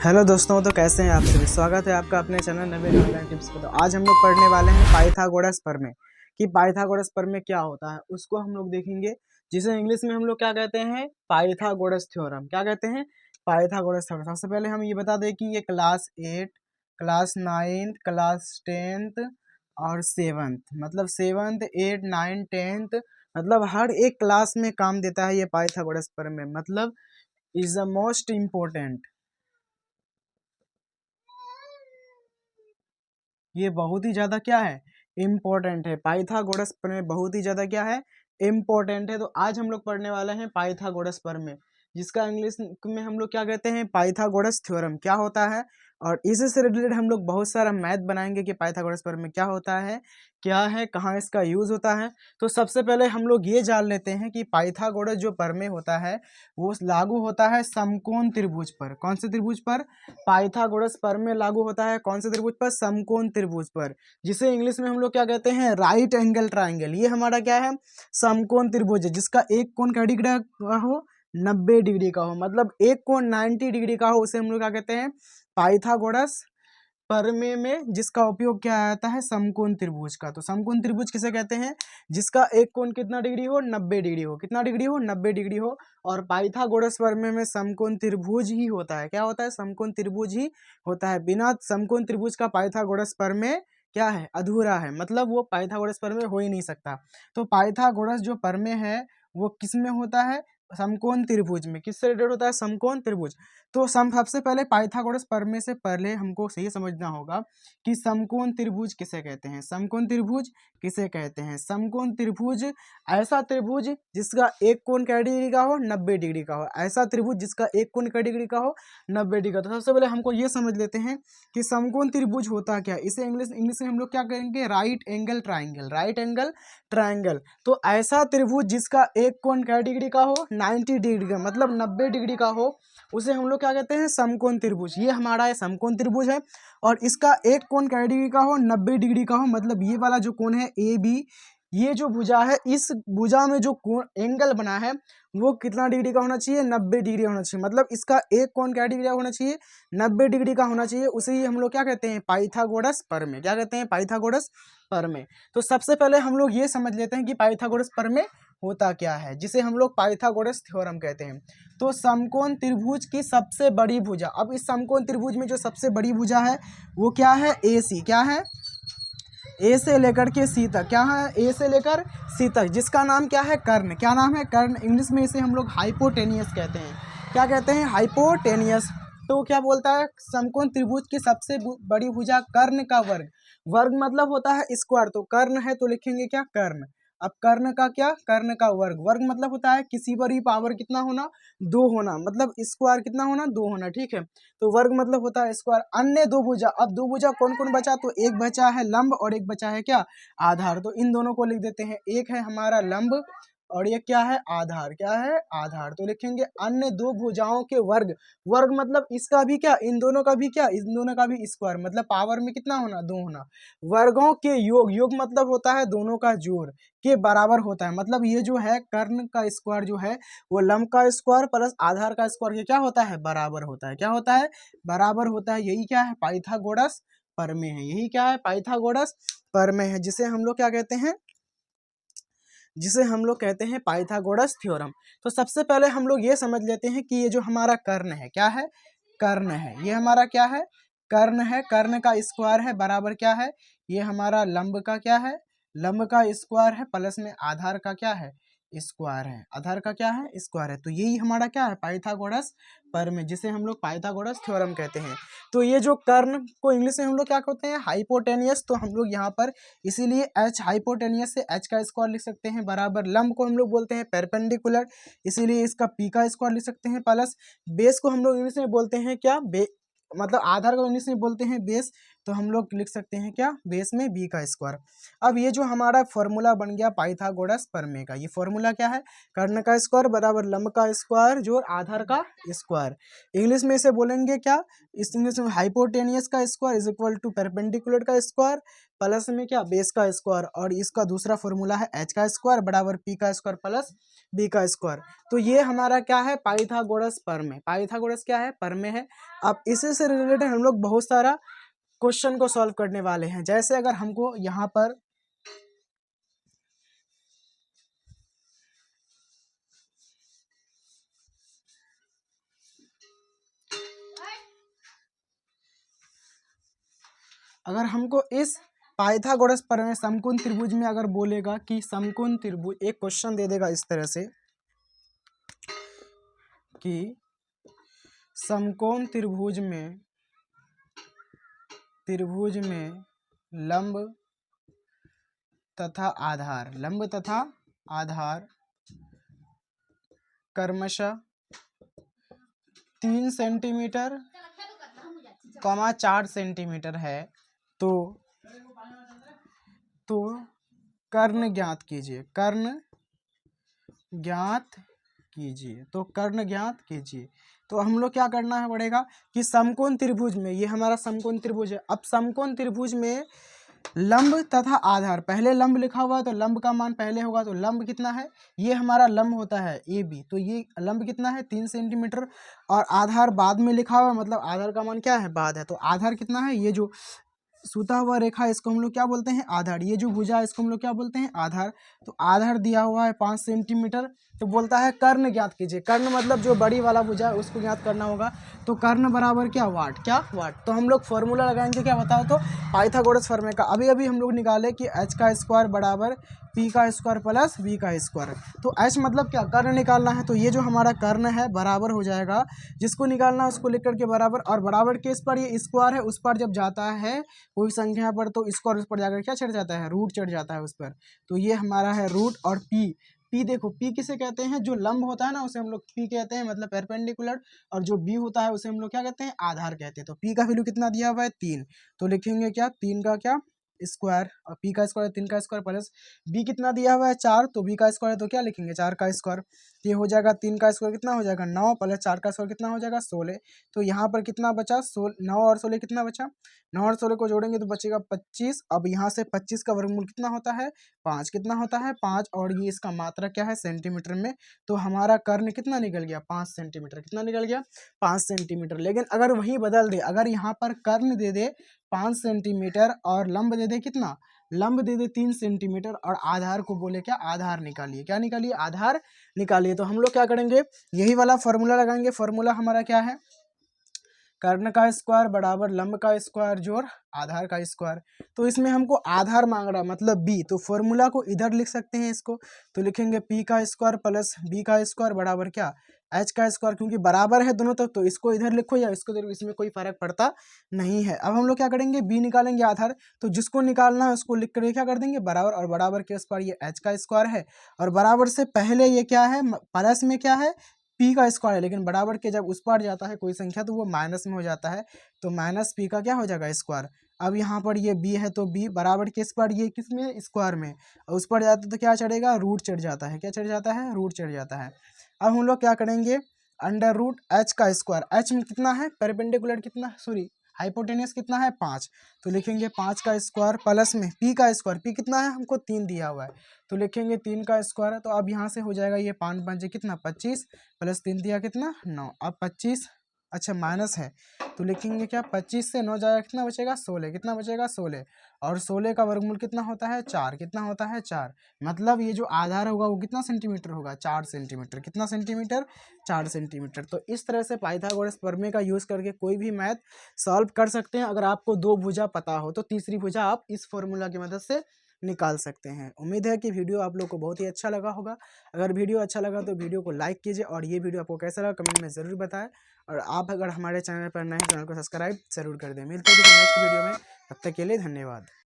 Hello दोस्तों, तो कैसे हैं आप सभी। स्वागत है आपका अपने चैनल नवीन ऑनलाइन टिप्स पर। तो आज हम लोग पढ़ने वाले हैं पाइथागोरस प्रमेय कि पाइथागोरस प्रमेय क्या होता है, उसको हम लोग देखेंगे, जिसे इंग्लिश में हम लोग क्या कहते हैं, पाइथागोरस थ्योरम। क्या कहते हैं, पाइथागोरस थ्योरम। सबसे पहले हम ये बता दें कि ये क्लास 8, क्लास 9, क्लास 10 और 7th, मतलब 7th 8 9 10th, मतलब हर एक क्लास में काम देता है ये पाइथागोरस प्रमेय। मतलब इज द मोस्ट इम्पोर्टेंट, ये बहुत ही ज़्यादा क्या है, इम्पोर्टेंट है। पाइथागोरस प्रमेय बहुत ही ज़्यादा क्या है, इम्पोर्टेंट है। तो आज हम लोग पढ़ने वाले हैं पाइथागोरस प्रमेय, जिसका इंग्लिश में हम लोग क्या कहते हैं, पाइथागोरस थ्योरम। क्या होता है, और इसी से रिलेटेड हम लोग बहुत सारा मैथ बनाएंगे कि पाइथागोरस प्रमेय क्या होता है, क्या है, कहाँ इसका यूज़ होता है। तो सबसे पहले हम लोग ये जान लेते हैं कि पाइथागोरस जो प्रमेय होता है वो लागू होता है समकोण त्रिभुज पर। कौन से त्रिभुज पर, पाइथागोरस प्रमेय लागू होता है कौन से त्रिभुज पर, समकोण त्रिभुज पर, जिसे इंग्लिश में हम लोग क्या कहते हैं, राइट एंगल ट्राइंगल। ये हमारा क्या है, समकोण त्रिभुज है, जिसका एक कोण क्या डिग्री का हो, 90 डिग्री का हो। मतलब एक कोण 90 डिग्री का हो, उसे हम लोग क्या कहते हैं, पाइथागोरस प्रमेय में जिसका उपयोग क्या आता है, समकोण त्रिभुज का। तो समकोण त्रिभुज किसे कहते हैं, जिसका एक कोण कितना डिग्री हो, 90 डिग्री हो। कितना डिग्री हो, 90 डिग्री हो। और पाइथागोरस प्रमेय में समकोण त्रिभुज ही होता है। क्या होता है, समकोण त्रिभुज ही होता है। बिना समकोण त्रिभुज का पाइथागोरस प्रमेय क्या है, अधूरा है। मतलब वो पाइथागोरस प्रमेय हो ही नहीं सकता। तो पाइथागोरस जो प्रमेय है वो किस में होता है, समकोण त्रिभुज में। किससे रिलेटेड होता है, समकोण त्रिभुज। तो सबसे पहले पाइथागोरस प्रमेय से पहले हमको सही समझना होगा कि समकोण त्रिभुज किसे कहते हैं। समकोण त्रिभुज किसे कहते हैं, समकोण त्रिभुज ऐसा त्रिभुज जिसका एक कोण कै डिग्री का हो, 90 डिग्री का हो। ऐसा त्रिभुज जिसका एक कोण कै डिग्री का हो, 90 डिग्री का। तो सबसे पहले हमको ये समझ लेते हैं कि समकोण त्रिभुज होता क्या। इसे इंग्लिश में हम लोग क्या करेंगे, right angle triangle. Right angle triangle. तो ऐसा त्रिभुज जिसका एक कोण कै डिग्री का हो, 90 डिग्री का, मतलब 90 डिग्री का हो, उसे हम लोग क्या कहते हैं, समकोण त्रिभुज। ये हमारा है समकोण त्रिभुज है। और इसका एक कोण कै डिग्री का हो, 90 डिग्री का हो। मतलब ये वाला जो कोण है ए बी, ये जो भुजा है, इस भुजा में जो कोण एंगल बना है वो कितना डिग्री का होना चाहिए, 90 डिग्री होना चाहिए। मतलब इसका एक कोण क्या डिग्री का होना चाहिए, 90 डिग्री का होना चाहिए। उसे ही हम लोग क्या कहते हैं, पाइथागोरस प्रमेय। क्या कहते हैं, पाइथागोरस प्रमेय। तो सबसे पहले हम लोग ये समझ लेते हैं कि पाइथागोरस प्रमेय होता क्या है, जिसे हम लोग पाइथागोरस थ्योरम कहते हैं। तो समकोण त्रिभुज की सबसे बड़ी भुजा, अब इस समकोण त्रिभुज में जो सबसे बड़ी भुजा है वो क्या है, ए सी। क्या है, ए से लेकर के सी तक। क्या है, ए से लेकर सी तक, जिसका नाम क्या है, कर्ण। क्या नाम है, कर्ण। इंग्लिश में इसे हम लोग हाइपोटेनियस कहते हैं। क्या कहते हैं, हाइपोटेनियस। तो क्या बोलता है, समकोण त्रिभुज की सबसे बड़ी भुजा कर्ण का वर्ग। वर्ग मतलब होता है स्क्वायर। तो कर्ण है तो लिखेंगे क्या, कर्ण। अब कर्ण का क्या, कर्ण का वर्ग। वर्ग मतलब होता है किसी पर ही पावर कितना होना, 2 होना। मतलब स्क्वायर कितना होना, 2 होना। ठीक है, तो वर्ग मतलब होता है स्क्वायर। अन्य दो भुजा, अब दो भुजा कौन कौन बचा, तो एक बचा है लंब और एक बचा है क्या, आधार। तो इन दोनों को लिख देते हैं, एक है हमारा लंब और ये क्या है, आधार। क्या है, आधार। तो लिखेंगे अन्य दो भुजाओं के वर्ग। वर्ग मतलब इसका भी क्या, इन दोनों का भी क्या, इन दोनों का भी स्क्वायर। मतलब पावर में कितना होना, 2 होना। वर्गों के योग, योग मतलब होता है दोनों का जोड़, के बराबर होता है। मतलब ये जो है कर्ण का स्क्वायर जो है वो लंब का स्क्वायर प्लस आधार का स्क्वायर के क्या होता है, बराबर होता है। क्या होता है, बराबर होता है। यही क्या है, पाइथागोरस प्रमेय है। यही क्या है, पाइथागोरस प्रमेय है, जिसे हम लोग क्या कहते हैं, जिसे हम लोग कहते हैं पाइथागोरस थ्योरम। तो सबसे पहले हम लोग ये समझ लेते हैं कि ये जो हमारा कर्ण है, क्या है, कर्ण है। ये हमारा क्या है, कर्ण है। कर्ण का स्क्वायर है बराबर क्या है, ये हमारा लंब का क्या है, लंब का स्क्वायर है प्लस में आधार का क्या है, स्क्वायर है। आधार का क्या है, स्क्वायर है। तो यही हमारा क्या है, पाइथागोरस प्रमेय, जिसे हम लोग पाइथागोरस थ्योरम कहते हैं। तो ये जो कर्ण को इंग्लिश में हम लोग क्या कहते हैं, हाइपोटेनियस। तो हम लोग यहाँ पर इसीलिए एच, हाइपोटेनियस से एच का स्क्वायर लिख सकते हैं बराबर, लंब को हम लोग बोलते हैं परपेंडिकुलर, इसीलिए इसका पी का स्क्वायर लिख सकते हैं प्लस बेस को हम लोग इंग्लिश में बोलते हैं क्या, मतलब आधार को इंग्लिश में बोलते हैं बेस, तो हम लोग लिख सकते हैं क्या, बेस में b का स्क्वायर। अब ये जो हमारा फॉर्मूला बन गया पाइथागोरस प्रमेय का, ये फॉर्मूला क्या है, कर्ण का स्क्वायर बराबर लंब का स्क्वायर जोड़ आधार का स्क्वायर। इंग्लिश में इसे बोलेंगे क्या, इस इंग्लिश में हाइपोटेनियस का square is equal to perpendicular का स्क्वायर प्लस में क्या, बेस का स्क्वायर, और इसका दूसरा फॉर्मूला है h का स्क्वायर बराबर p का स्क्वायर प्लस b का स्क्वायर। तो ये हमारा क्या है, पाइथागोरस प्रमेय। पाइथागोरस क्या है, प्रमेय है। अब इसी से रिलेटेड हम लोग बहुत सारा क्वेश्चन को सॉल्व करने वाले हैं। जैसे अगर हमको यहाँ पर अगर हमको इस पाइथागोरस प्रमेय समकोण त्रिभुज में अगर बोलेगा कि समकोण त्रिभुज, एक क्वेश्चन दे देगा इस तरह से कि समकोण त्रिभुज में लंब तथा आधार क्रमशः 3 सेंटीमीटर 4 सेंटीमीटर है, तो कर्ण ज्ञात कीजिए, तो कर्ण ज्ञात कीजिए। तो हम लोग क्या करना है पड़ेगा कि समकोण त्रिभुज में, ये हमारा समकोण त्रिभुज है। अब समकोण त्रिभुज में लंब तथा आधार, पहले लंब लिखा हुआ है तो लंब का मान पहले होगा, तो लंब कितना है, ये हमारा लंब होता है ए बी, तो ये लंब कितना है 3 सेंटीमीटर, और आधार बाद में लिखा हुआ है, मतलब आधार का मान क्या है, बाद है, तो आधार कितना है, ये जो सूता हुआ रेखा इसको हम लोग क्या बोलते हैं, आधार। ये जो भुजा है इसको हम लोग क्या बोलते हैं, आधार। तो आधार दिया हुआ है 5 सेंटीमीटर। तो बोलता है कर्ण ज्ञात कीजिए, कर्ण मतलब जो बड़ी वाला भुजा है उसको ज्ञात करना होगा। तो कर्ण बराबर क्या, वाट। तो हम लोग फॉर्मूला लगाएंगे क्या बताओ, तो पाइथागोरस प्रमेय का अभी हम लोग निकाले कि h का स्क्वायर बराबर p का स्क्वायर प्लस b का स्क्वायर। तो h मतलब क्या, कर्ण निकालना है, तो ये जो हमारा कर्ण है बराबर हो जाएगा, जिसको निकालना है उसको लिख करके बराबर, और बराबर के इस पर ये स्क्वायर है, उस पर जब जाता है कोई संख्या पर तो स्क्वायर उस पर जाकर क्या चढ़ जाता है, रूट चढ़ जाता है उस पर। तो ये हमारा है रूट, और पी देखो, पी किसे कहते हैं, जो लंब होता है ना उसे हम लोग पी कहते हैं, मतलब परपेंडिकुलर, और जो बी होता है उसे हम लोग क्या कहते हैं, आधार कहते हैं। तो पी का वैल्यू कितना दिया हुआ है 3, तो लिखेंगे क्या, 3 का क्या स्क्वायर, और पी का स्क्वायर 3 का स्क्वायर प्लस बी कितना दिया हुआ है 4, तो बी का स्क्वायर तो क्या लिखेंगे 4 का स्क्वायर। तो ये हो जाएगा 3 का स्क्वायर कितना हो जाएगा 9 प्लस 4 का स्क्वायर कितना हो जाएगा 16। तो यहाँ पर कितना बचा 9 और 16 कितना बचा, 9 और 16 को जोड़ेंगे तो बचेगा 25। अब यहाँ से 25 का वर्गमूल कितना होता है 5, कितना होता है 5, और ये इसका मात्रा क्या है सेंटीमीटर में। तो हमारा कर्ण कितना निकल गया 5 सेंटीमीटर, कितना निकल गया 5 सेंटीमीटर। लेकिन अगर वही बदल दे, अगर यहाँ पर कर्ण दे दे 5 सेंटीमीटर और लंब दे दे कितना, लंब दे दे 3 सेंटीमीटर, और आधार को बोले क्या, आधार निकालिए, क्या निकालिए, आधार निकालिए। तो हम लोग क्या करेंगे, यही वाला फॉर्मूला लगाएंगे। फॉर्मूला हमारा क्या है, कर्ण का स्क्वायर बराबर लंब का स्क्वायर जोड़ आधार का स्क्वायर। तो इसमें हमको आधार मांग रहा है, मतलब b, तो फॉर्मूला को इधर लिख सकते हैं इसको, तो लिखेंगे p का स्क्वायर प्लस b का स्क्वायर बराबर क्या, h का स्क्वायर, क्योंकि बराबर है दोनों तक, तो इसको इधर लिखो या इसको इधर, इसमें कोई फर्क पड़ता नहीं है। अब हम लोग क्या करेंगे, b निकालेंगे आधार, तो जिसको निकालना है उसको लिख कर क्या कर देंगे बराबर, और बराबर के स्क्वायर ये h का स्क्वायर है, और बराबर से पहले ये क्या है, प्लस में क्या है p का स्क्वायर है, लेकिन बराबर के जब उस पार जाता है कोई संख्या तो वो माइनस में हो जाता है, तो माइनस p का क्या हो जाएगा स्क्वायर। अब यहाँ पर ये b है तो b बराबर के इस पर, ये किस में स्क्वायर में, और उस पर जाता है तो क्या चढ़ेगा, रूट चढ़ जाता है, क्या चढ़ जाता है, रूट चढ़ जाता है। अब हम लोग क्या करेंगे, अंडर रूट h का स्क्वायर, h में कितना है परपेंडिकुलर कितना, सॉरी हाइपोटेनियस कितना है 5, तो लिखेंगे 5 का स्क्वायर प्लस में p का स्क्वायर, p कितना है हमको 3 दिया हुआ है, तो लिखेंगे 3 का स्क्वायर। तो अब यहाँ से हो जाएगा ये 5 5 कितना 25 प्लस 3 दिया कितना 9, अब 25, अच्छा माइनस है, तो लिखेंगे क्या 25 से 9 जाएगा कितना बचेगा 16, कितना बचेगा 16, और 16 का वर्गमूल कितना होता है 4, कितना होता है 4, मतलब ये जो आधार होगा वो कितना सेंटीमीटर होगा 4 सेंटीमीटर, कितना सेंटीमीटर 4 सेंटीमीटर। तो इस तरह से पाइथागोरस प्रमेय का यूज़ करके कोई भी मैथ सॉल्व कर सकते हैं। अगर आपको 2 भुजा पता हो तो तीसरी भुजा आप इस फॉर्मूला की मदद से निकाल सकते हैं। उम्मीद है कि वीडियो आप लोग को बहुत ही अच्छा लगा होगा। अगर वीडियो अच्छा लगा तो वीडियो को लाइक कीजिए, और ये वीडियो आपको कैसा लगा कमेंट में ज़रूर बताएं, और आप अगर हमारे चैनल पर नए हैं चैनल को सब्सक्राइब जरूर कर दें। मिलते हैं नेक्स्ट वीडियो में, तब तक के लिए धन्यवाद।